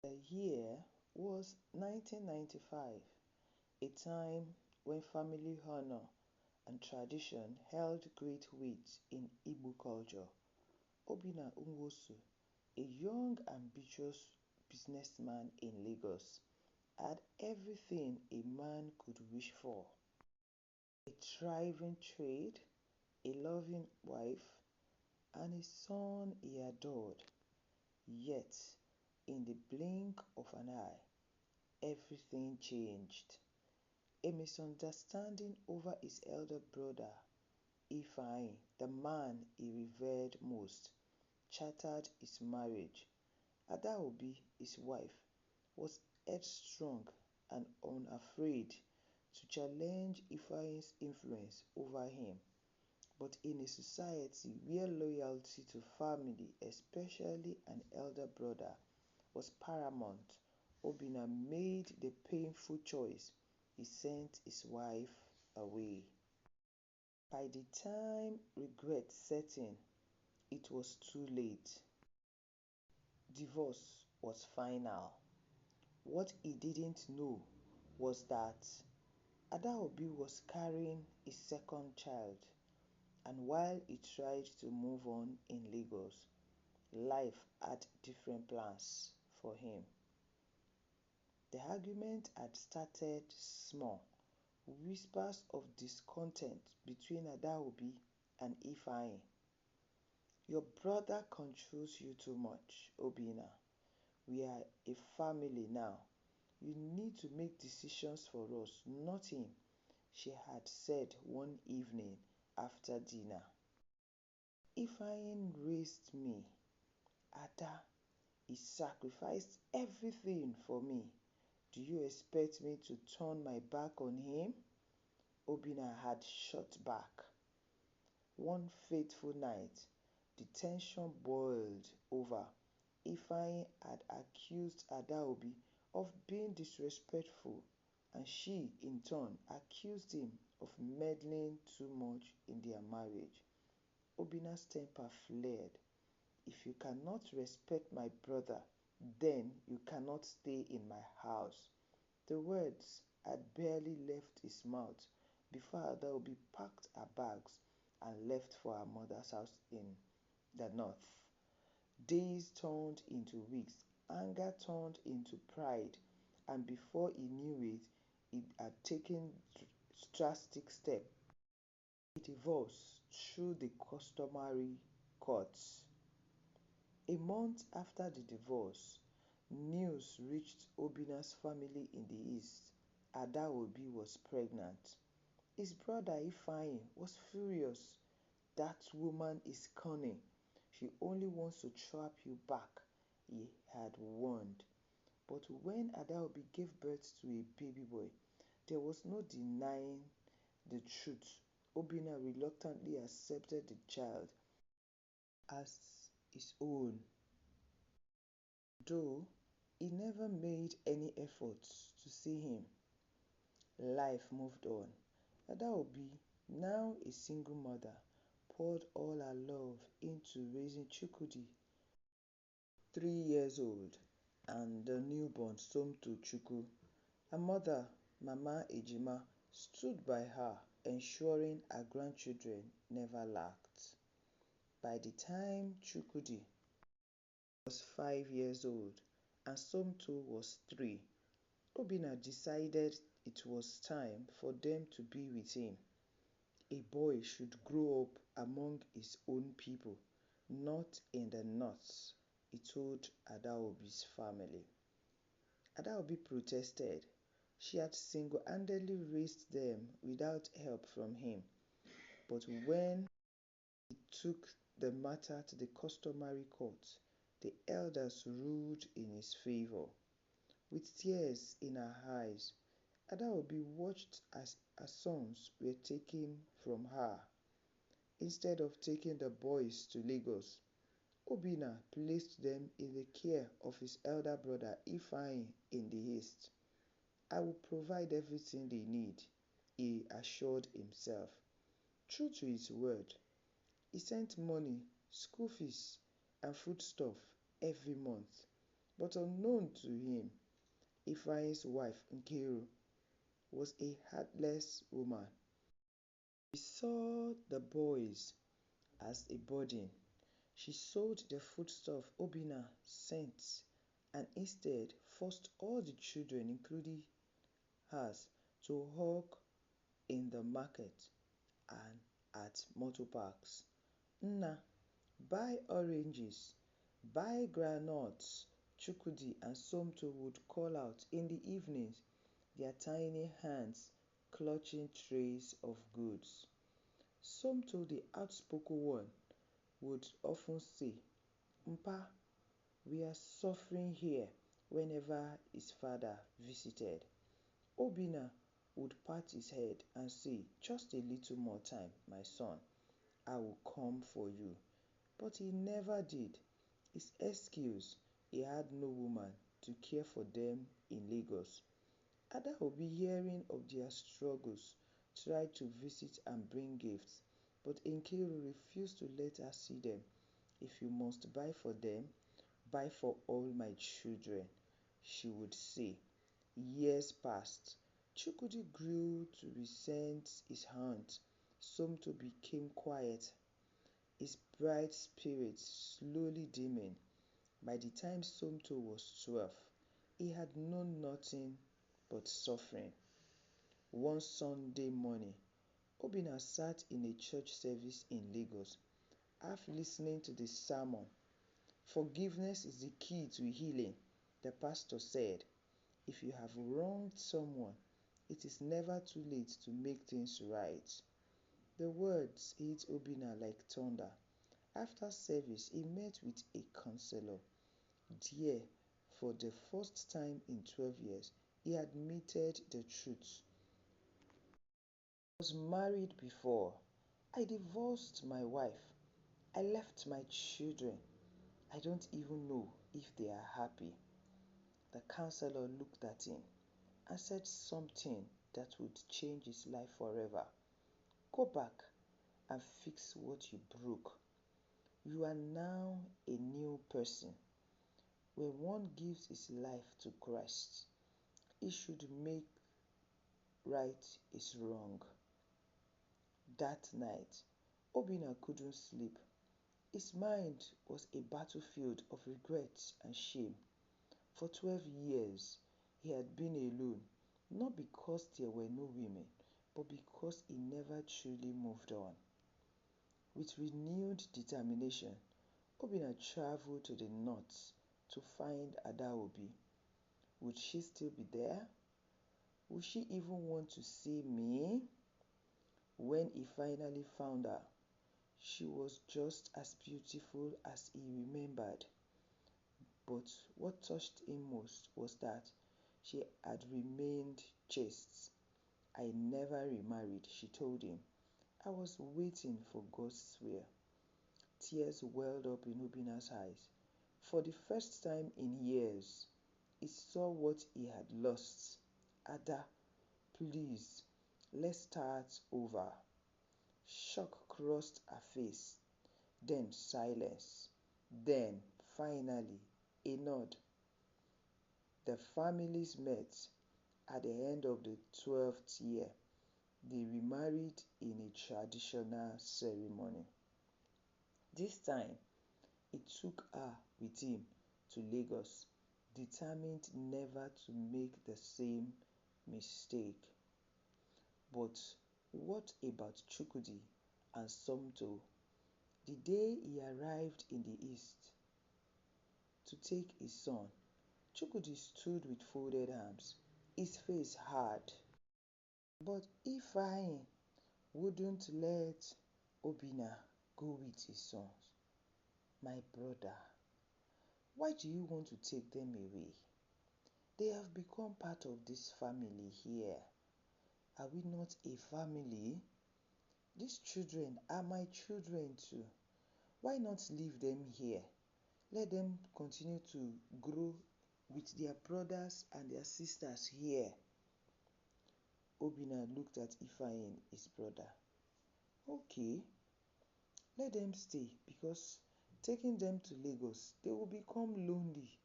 The year was 1995, a time when family honor and tradition held great weight in Igbo culture. Obinna, a young ambitious businessman in Lagos, had everything a man could wish for: a thriving trade, a loving wife, and a son he adored. Yet, in the blink of an eye, everything changed. A misunderstanding over his elder brother, Ifeanyi, the man he revered most, shattered his marriage. Adaobi, his wife, was headstrong and unafraid to challenge Ifeanyi's influence over him. But in a society where loyalty to family, especially an elder brother, was paramount, Obinna made the painful choice: he sent his wife away. By the time regret set in, it was too late. Divorce was final. What he didn't know was that Adaobi was carrying his second child, and while he tried to move on in Lagos, life had different plans for him. The argument had started small, whispers of discontent between Adaobi and Ifeanyi. "Your brother controls you too much, Obinna. We are a family now. You need to make decisions for us, not him," she had said one evening after dinner. "Ifeanyi raised me, Ada. He sacrificed everything for me. Do you expect me to turn my back on him?" Obinna had shot back. One fateful night, the tension boiled over. Ifeanyi had accused Adaobi of being disrespectful, and she, in turn, accused him of meddling too much in their marriage. Obinna's temper flared. "If you cannot respect my brother, then you cannot stay in my house." The words had barely left his mouth before Adaobi packed her bags and left for her mother's house in the north. Days turned into weeks, anger turned into pride, and before he knew it, he had taken drastic steps: a divorce through the customary courts. A month after the divorce, news reached Obinna's family in the east. Adaobi was pregnant. His brother Ifeanyi was furious. "That woman is cunning. She only wants to trap you back," he had warned. But when Adaobi gave birth to a baby boy, there was no denying the truth. Obinna reluctantly accepted the child as his own, though he never made any efforts to see him. Life moved on. Adaobi, now a single mother, poured all her love into raising Chukwudi, 3 years old, and the newborn Somto Chukwu. Her mother, Mama Ejima, stood by her, ensuring her grandchildren never lacked. By the time Chukwudi was 5 years old and Somto was 3, Obinna decided it was time for them to be with him. A boy should grow up among his own people, not in the north, he told Adaobi's family. Adaobi protested. She had single-handedly raised them without help from him. But when he took the matter to the customary court, the elders ruled in his favor. With tears in her eyes, Adaobi watched as her sons were taken from her. Instead of taking the boys to Lagos, Obinna placed them in the care of his elder brother Ifeanyi in the east. "I will provide everything they need," he assured himself. True to his word, he sent money, school fees, and foodstuff every month. But unknown to him, Ifeanyi's wife, Nkiru, was a heartless woman. She saw the boys as a burden. She sold the foodstuff Obinna sent and instead forced all the children, including hers, to hawk in the market and at motor parks. Nna, buy oranges, buy groundnuts, Chukwudi and Somto would call out in the evenings, their tiny hands clutching trays of goods. Somto, the outspoken one, would often say, Mpa, we are suffering here whenever his father visited. Obinna would pat his head and say, Just a little more time, my son. I will come for you. But he never did. His excuse, he had no woman to care for them in Lagos. Ada would be hearing of their struggles, tried to visit and bring gifts, but Nkiru refused to let her see them. If you must buy for them, buy for all my children, she would say. Years passed. Chukwudi grew to resent his aunt. Somto became quiet, his bright spirit slowly dimming. By the time Somto was 12, he had known nothing but suffering. One Sunday morning, Obinna sat in a church service in Lagos, half listening to the sermon. Forgiveness is the key to healing, the pastor said. If you have wronged someone, it is never too late to make things right. The words hit Obinna like thunder. After service, he met with a counselor. There, for the first time in 12 years, he admitted the truth. I was married before. I divorced my wife. I left my children. I don't even know if they are happy. The counselor looked at him and said something that would change his life forever. Go back and fix what you broke. You are now a new person. When one gives his life to Christ, he should make right his wrong. That night, Obinna couldn't sleep. His mind was a battlefield of regret and shame. For 12 years, he had been alone, not because there were no women, but because he never truly moved on. With renewed determination, Obinna traveled to the north to find Adaobi. Would she still be there? Would she even want to see me? When he finally found her, she was just as beautiful as he remembered. But what touched him most was that she had remained chaste. I never remarried, she told him. I was waiting for God's will. Tears welled up in Obinna's eyes. For the first time in years, he saw what he had lost. Ada, please, let's start over. Shock crossed her face, then silence, then, finally, a nod. The families met at the end of the 12th year. They remarried in a traditional ceremony. This time, he took her with him to Lagos, determined never to make the same mistake. But what about Chukwudi and Somto? The day he arrived in the east to take his son, Chukwudi stood with folded arms, his face hard. But Ifeanyi wouldn't let Obinna go with his sons. My brother, why do you want to take them away? They have become part of this family here. Are we not a family? These children are my children too. Why not leave them here? Let them continue to grow with their brothers and their sisters here. Obinna looked at Ifeanyi, his brother. Okay, let them stay because taking them to Lagos, they will become lonely.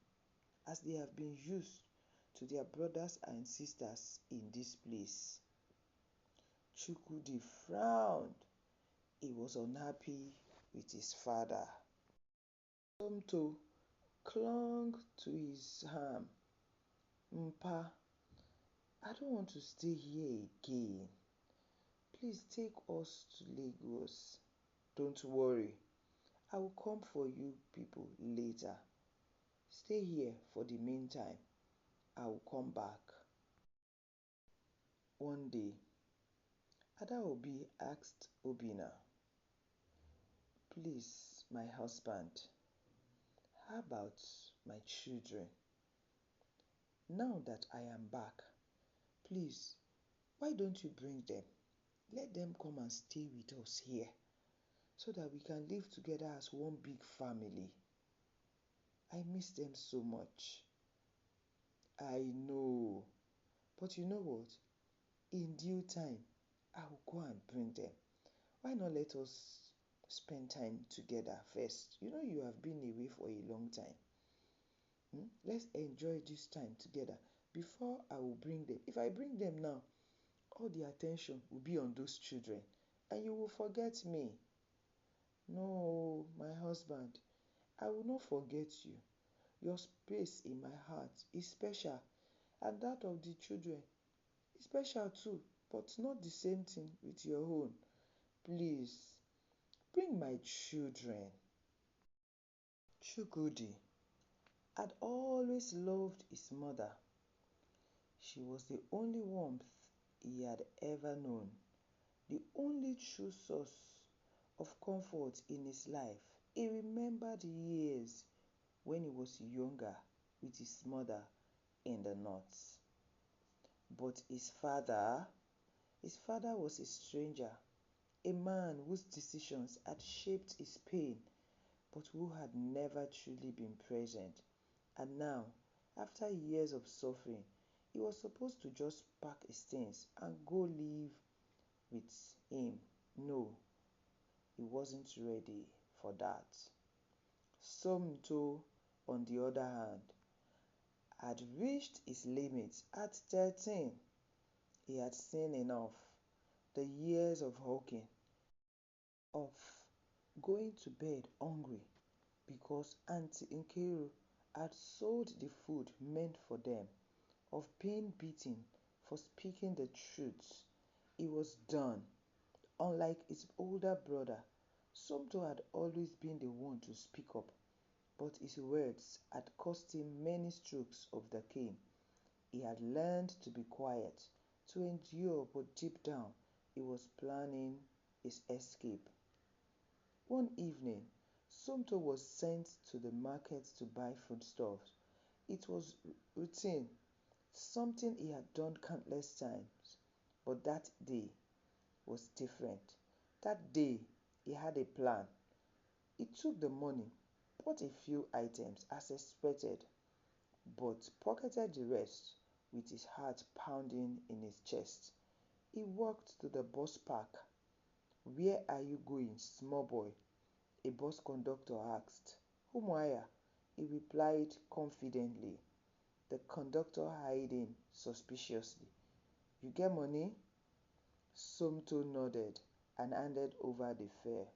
as they have been used to their brothers and sisters in this place. Chukwudi frowned. He was unhappy with his father. Somto clung to his arm. Mpa, I don't want to stay here again. Please take us to Lagos. Don't worry, I will come for you people later. Stay here for the meantime. I will come back. One day, Adaobi asked Obinna, please, my husband, how about my children? Now that I am back, please, why don't you bring them? Let them come and stay with us here so that we can live together as one big family. I miss them so much. I know, but you know what? In due time, I will go and bring them. Why not let us spend time together first? You know you have been away for a long time. Let's enjoy this time together before I will bring them. If I bring them now, all the attention will be on those children and you will forget me. No, my husband, I will not forget you. Your space in my heart is special, and that of the children is special too, but not the same thing with your own. Please, bring my children. Chukwudi had always loved his mother. She was the only warmth he had ever known, the only true source of comfort in his life. He remembered years when he was younger with his mother in the north. But his father was a stranger, a man whose decisions had shaped his pain, but who had never truly been present. And now, after years of suffering, he was supposed to just pack his things and go live with him. No, he wasn't ready for that. Somto, on the other hand, had reached his limits at 13. He had seen enough. The years of hawking, of going to bed hungry because Auntie Nkiru had sold the food meant for them, of being beaten for speaking the truth. He was done. Unlike his older brother, Somto had always been the one to speak up, but his words had cost him many strokes of the cane. He had learned to be quiet, to endure, but deep down he was planning his escape. One evening, Somto was sent to the market to buy foodstuffs. It was routine, something he had done countless times, but that day was different. That day, he had a plan. He took the money, bought a few items as expected, but pocketed the rest with his heart pounding in his chest. He walked to the bus park. Where are you going, small boy? A bus conductor asked. Umuahia, he replied confidently, the conductor eyed him suspiciously. You get money? Somto nodded and handed over the fare.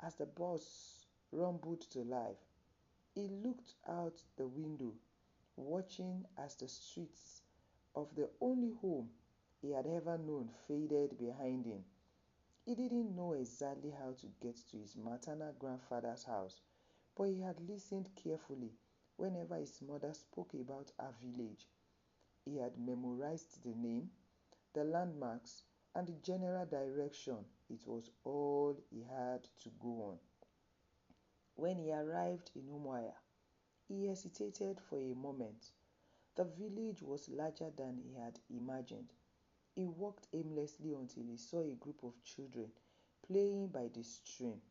As the bus rumbled to life, he looked out the window, watching as the streets of the only home he had ever known faded behind him. He didn't know exactly how to get to his maternal grandfather's house, but he had listened carefully whenever his mother spoke about her village. He had memorized the name, the landmarks, and the general direction. It was all he had to go on. When he arrived in Umuahia, he hesitated for a moment. The village was larger than he had imagined. He walked aimlessly until he saw a group of children playing by the stream.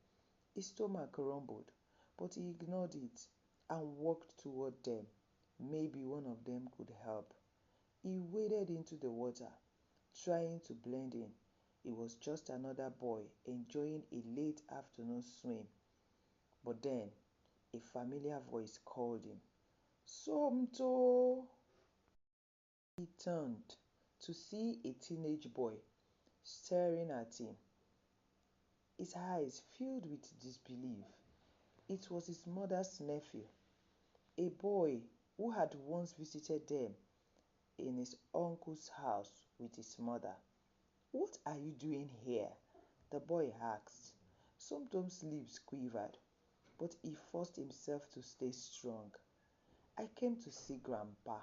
His stomach rumbled, but he ignored it and walked toward them. Maybe one of them could help. He waded into the water, trying to blend in. He was just another boy enjoying a late afternoon swim. But then a familiar voice called him. Somto! He turned to see a teenage boy staring at him, his eyes filled with disbelief. It was his mother's nephew, a boy who had once visited them in his uncle's house with his mother. "What are you doing here?" the boy asked. Sometimes lips quivered, but he forced himself to stay strong. "I came to see Grandpa."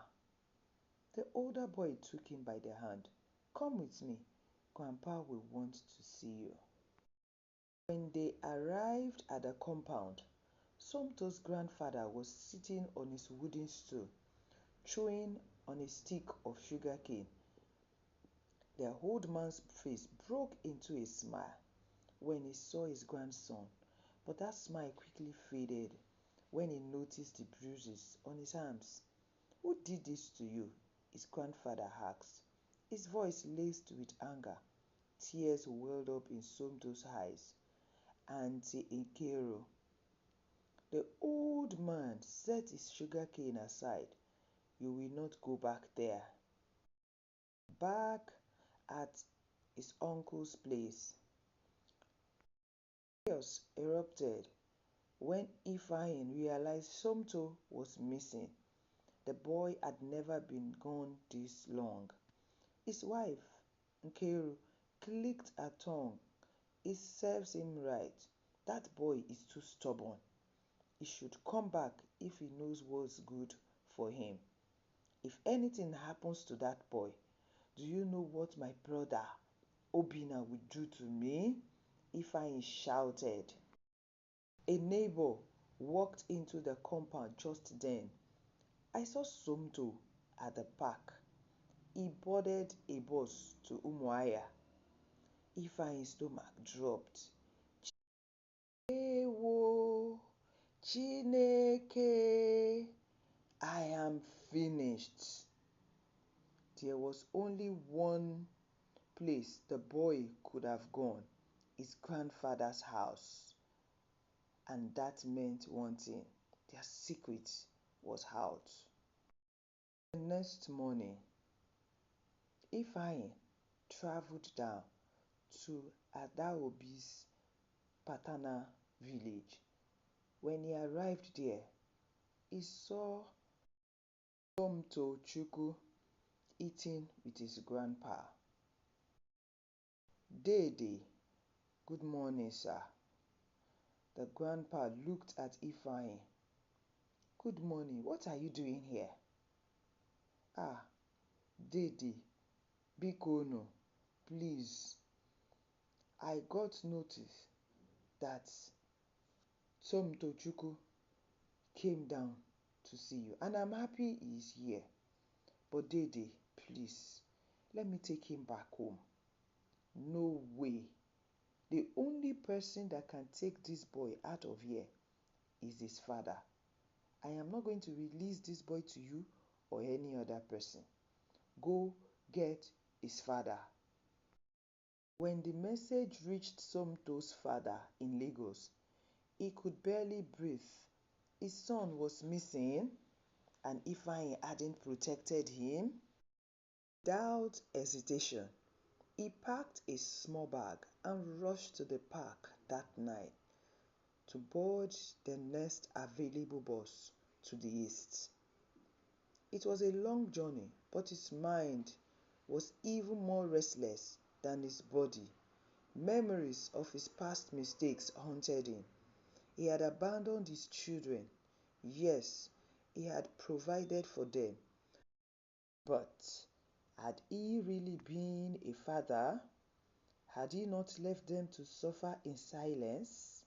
The older boy took him by the hand. "Come with me. Grandpa will want to see you." When they arrived at the compound, Somto's grandfather was sitting on his wooden stool, chewing on a stick of sugar cane. The old man's face broke into a smile when he saw his grandson, but that smile quickly faded when he noticed the bruises on his arms. "Who did this to you?" his grandfather asked, his voice laced with anger. Tears welled up in Somto's eyes. "Auntie Nkero." The old man set his sugar cane aside. "You will not go back there." Back at his uncle's place, chaos erupted when Ifeanyi realized Somto was missing. The boy had never been gone this long. His wife, Nkeru, clicked her tongue. "It serves him right. That boy is too stubborn. He should come back if he knows what's good for him. If anything happens to that boy, do you know what my brother Obinna would do to me?" Ifeanyi shouted. A neighbor walked into the compound just then. "I saw Somto at the park. He boarded a bus to Umuahia." Ifeanyi's stomach dropped. "Ewo! Chineke! I am finished." There was only one place the boy could have gone, his grandfather's house. And that meant one thing: their secret was out. The next morning, Ifeanyi traveled down to Adaobi's paternal village. When he arrived there, he saw Somto Chukwu eating with his grandpa. "Dede, good morning, sir." The grandpa looked at Ifeanyi. "Good morning. What are you doing here?" "Ah, Dede, bikono, please. I got notice that Somto Chukwu came down to see you, and I'm happy he is here. But Dede, please, let me take him back home." "No way. The only person that can take this boy out of here is his father. I am not going to release this boy to you or any other person. Go get his father." When the message reached Somto's father in Lagos, he could barely breathe. His son was missing, and Ifeanyi hadn't protected him. Without hesitation, he packed a small bag and rushed to the park that night to board the next available bus to the east. It was a long journey, but his mind was even more restless than his body. Memories of his past mistakes haunted him. He had abandoned his children. Yes, he had provided for them. But had he really been a father? Had he not left them to suffer in silence?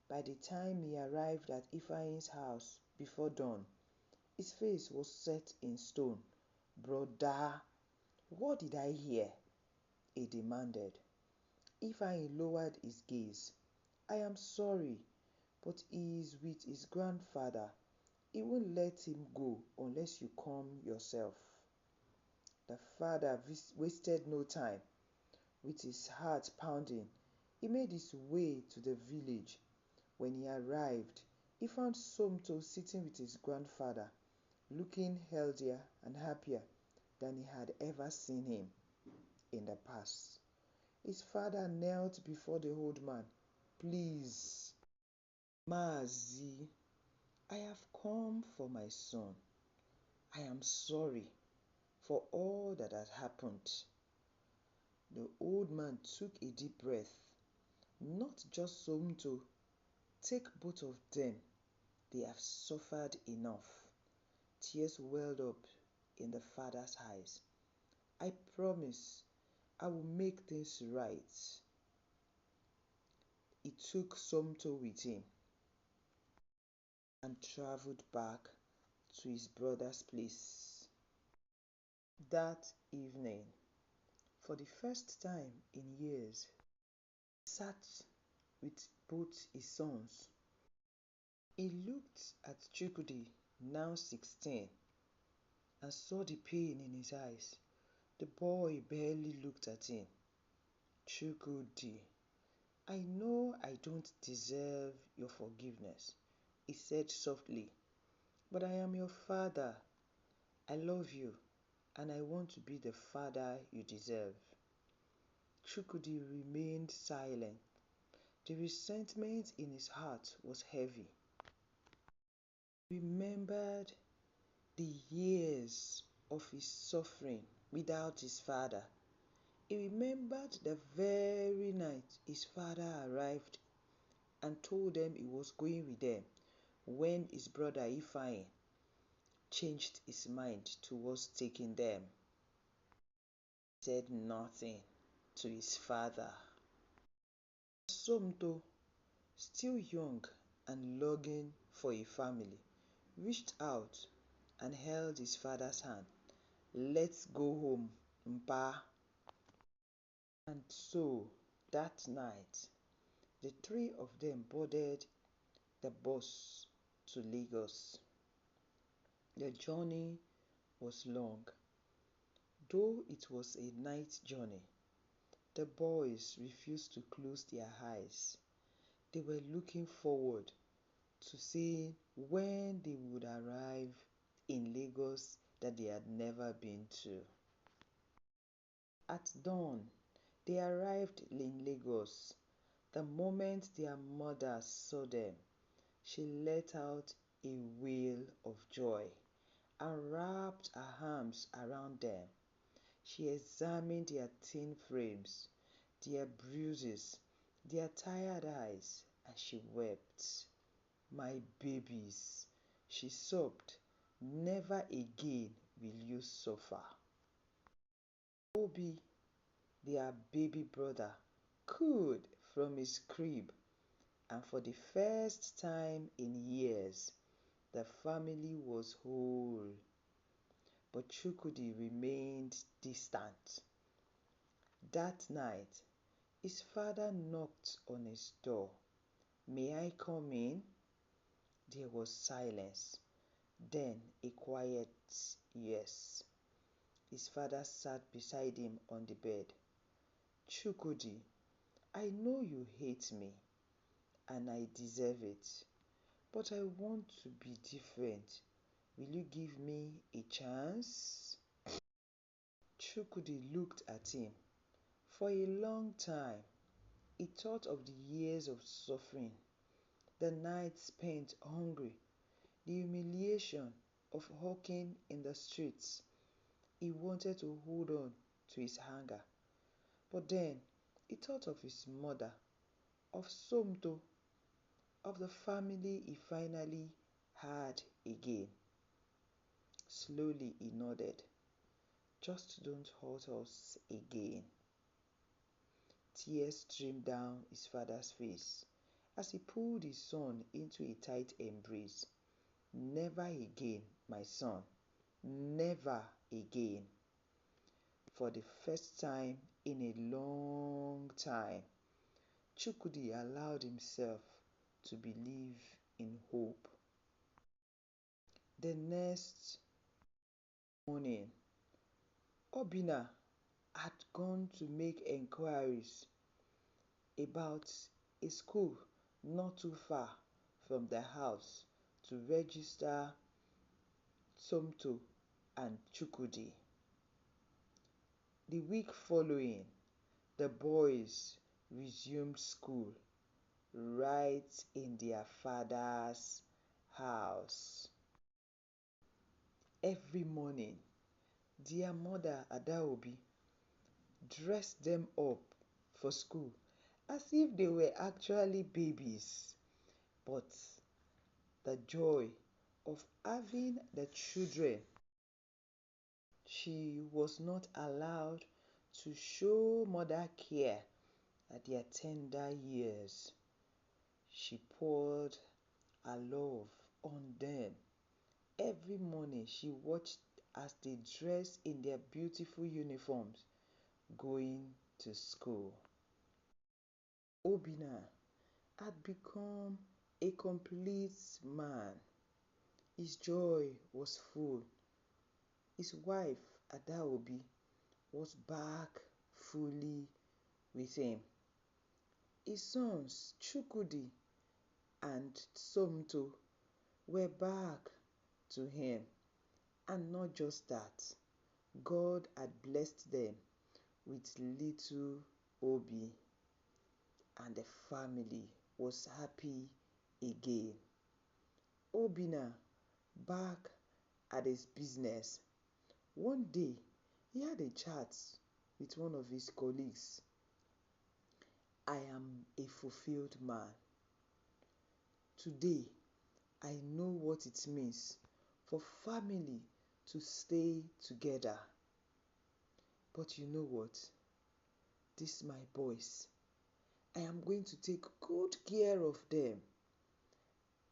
By the time he arrived at Ifeanyi's house before dawn, his face was set in stone. "Brother, what did I hear?" he demanded. Ifeanyi lowered his gaze. "I am sorry, but he is with his grandfather. He won't let him go unless you come yourself." The father wasted no time. With his heart pounding, he made his way to the village. When he arrived, he found Somto sitting with his grandfather. looking healthier and happier than he had ever seen him in the past. His father knelt before the old man. Please, Maazi, I have come for my son. I am sorry for all that has happened. The old man took a deep breath. Not just Somto. Take both of them. They have suffered enough. Tears welled up in the father's eyes. I promise I will make things right. He took Somto with him and traveled back to his brother's place. That evening, for the first time in years, he sat with both his sons. He looked at Chukwudi, now 16, and saw the pain in his eyes. The boy barely looked at him. Chukwudi, I know I don't deserve your forgiveness, he said softly, but I am your father. I love you, and I want to be the father you deserve. Chukwudi remained silent. The resentment in his heart was heavy. He remembered the years of his suffering without his father. He remembered the very night his father arrived and told them he was going with them when his brother Ifeanyi changed his mind towards taking them. He said nothing to his father. Somto, still young and longing for a family, reached out and held his father's hand. Let's go home, Mpa. And so, that night, the three of them boarded the bus to Lagos. The journey was long. Though it was a night journey, the boys refused to close their eyes. They were looking forward to seeing when they would arrive in Lagos that they had never been to. At dawn, they arrived in Lagos. The moment their mother saw them, she let out a wail of joy and wrapped her arms around them. She examined their thin frames, their bruises, their tired eyes, and she wept. My babies, she sobbed, never again will you suffer. Obi, their baby brother, cooed from his crib, and for the first time in years, the family was whole. But Chukwudi remained distant. That night, his father knocked on his door. May I come in? There was silence. Then a quiet yes. His father sat beside him on the bed. Chukwudi, I know you hate me, and I deserve it, but I want to be different. Will you give me a chance? Chukwudi looked at him. For a long time, he thought of the years of suffering, the nights spent hungry, the humiliation of hawking in the streets. He wanted to hold on to his anger. But then he thought of his mother, of Somto, of the family he finally had again. Slowly he nodded. Just don't hurt us again. Tears streamed down his father's face as he pulled his son into a tight embrace. Never again, my son. Never again. For the first time in a long time, Chukwudi allowed himself to believe in hope. The next morning, Obinna had gone to make enquiries about a school not too far from the house to register Somto, and Chukwudi. The week following, the boys resumed school right in their father's house. Every morning, their mother, Adaobi, dressed them up for school as if they were actually babies. But the joy of having the children, she was not allowed to show mother care at their tender years. She poured her love on them. Every morning she watched as they dressed in their beautiful uniforms going to school. Obinna had become a complete man. His joy was full. His wife, Adaobi, was back fully with him. His sons, Chukwudi and Somto, were back to him. And not just that, God had blessed them with little Obi, and the family was happy again. Obinna, back at his business. One day, he had a chat with one of his colleagues. I am a fulfilled man. Today, I know what it means for family to stay together. But you know what? These my boys, I am going to take good care of them.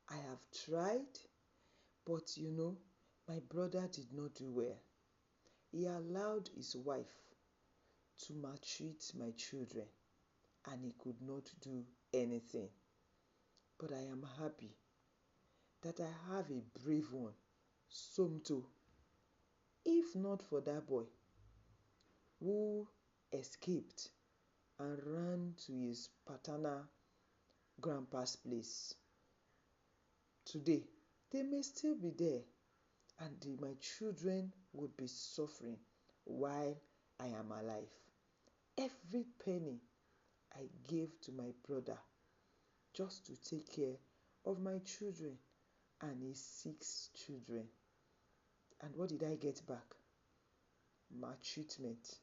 I have tried, but my brother did not do well. He allowed his wife to maltreat my children, and he could not do anything. But I am happy that I have a brave one, Somto. If not for that boy who escaped and ran to his paternal grandpa's place, today they may still be there, and my children would be suffering while I am alive. Every penny I gave to my brother just to take care of my children and his 6 children. And what did I get back? Maltreatment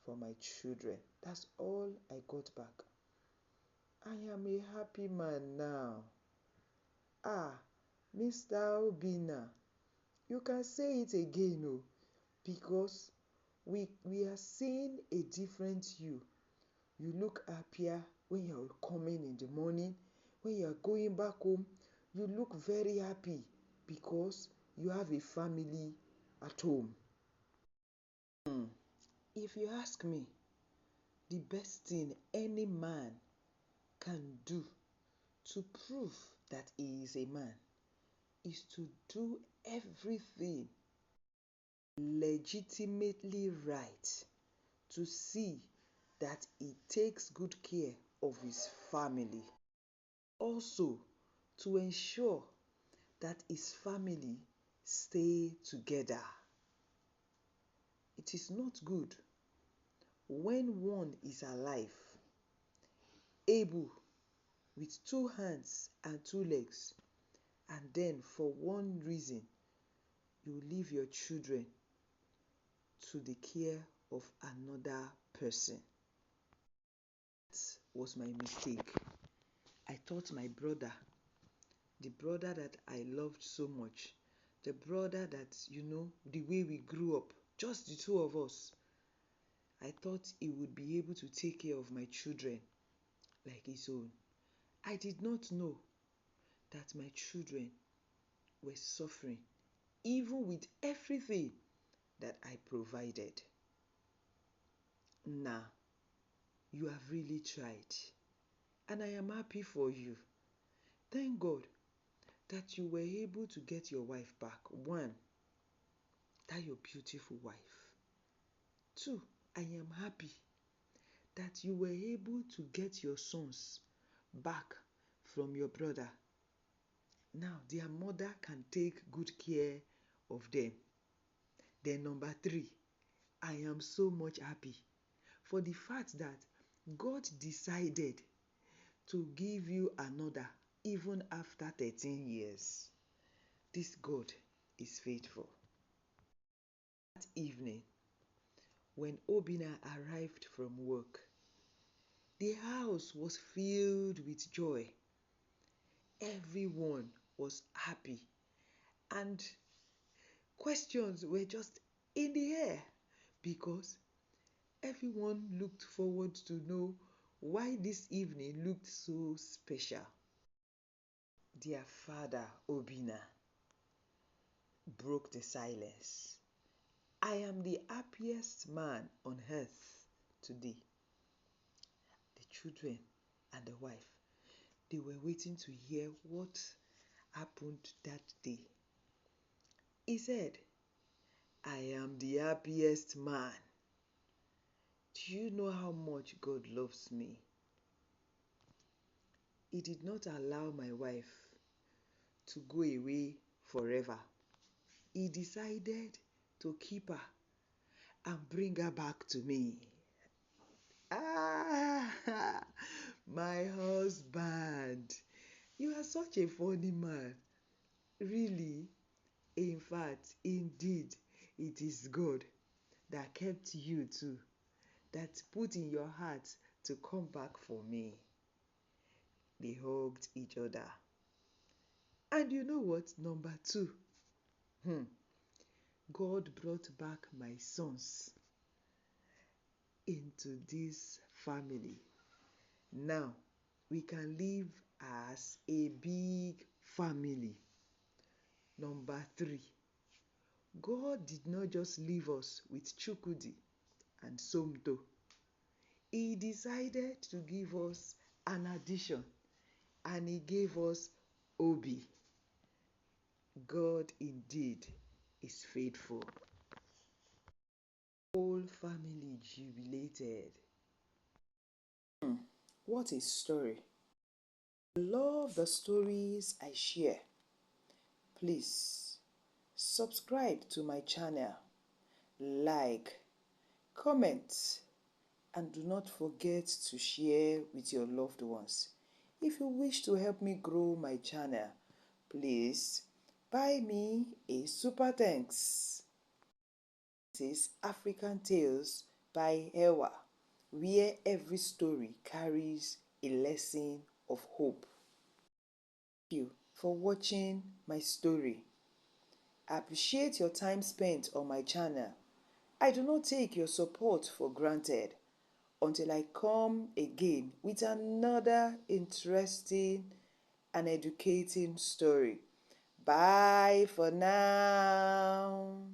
for my children. That's all I got back. I am a happy man now. Mr. Obinna, you can say it again, because we are seeing a different you. You look happier when you're coming in the morning. When you're going back home, you look very happy because you have a family at home. If you ask me, the best thing any man can do to prove that he is a man is to do everything legitimately right, to see that he takes good care of his family. Also, to ensure that his family stay together. It is not good when one is alive, able, with 2 hands and 2 legs, and then for one reason you leave your children to the care of another person. That was my mistake. I thought my brother, the brother that I loved so much, the brother that, the way we grew up, just the 2 of us, I thought he would be able to take care of my children like his own. I did not know that my children were suffering, even with everything that I provided. Now, you have really tried, and I am happy for you. Thank God that you were able to get your wife back. 1, that your beautiful wife. 2, I am happy that you were able to get your sons back from your brother. Now their mother can take good care of them. Then number 3, I am so much happy for the fact that God decided to give you another even after 13 years. This God is faithful. That evening, when Obinna arrived from work, the house was filled with joy. Everyone was happy, and questions were just in the air because everyone looked forward to know why this evening looked so special. Their father, Obinna, broke the silence. I am the happiest man on earth today. The children and the wife, they were waiting to hear what happened that day. He said, I am the happiest man. Do you know how much God loves me? He did not allow my wife to go away forever. He decided to keep her and bring her back to me. Ah, my husband, you are such a funny man. Really, in fact, indeed, it is God that kept you too, that put in your heart to come back for me. They hugged each other. And you know what? Number 2, God brought back my sons into this family. Now we can live as a big family. Number 3, God did not just leave us with Chukwudi and Somto. He decided to give us an addition, and he gave us Obi. God indeed is faithful. The whole family jubilated. What a story. I love the stories I share. Please subscribe to my channel, like, comment, and do not forget to share with your loved ones. If you wish to help me grow my channel, please buy me a super thanks. This is African Tales by Ewa, where every story carries a lesson of hope. Thank you for watching my story. I appreciate your time spent on my channel. I do not take your support for granted. Until I come again with another interesting and educating story. Bye for now.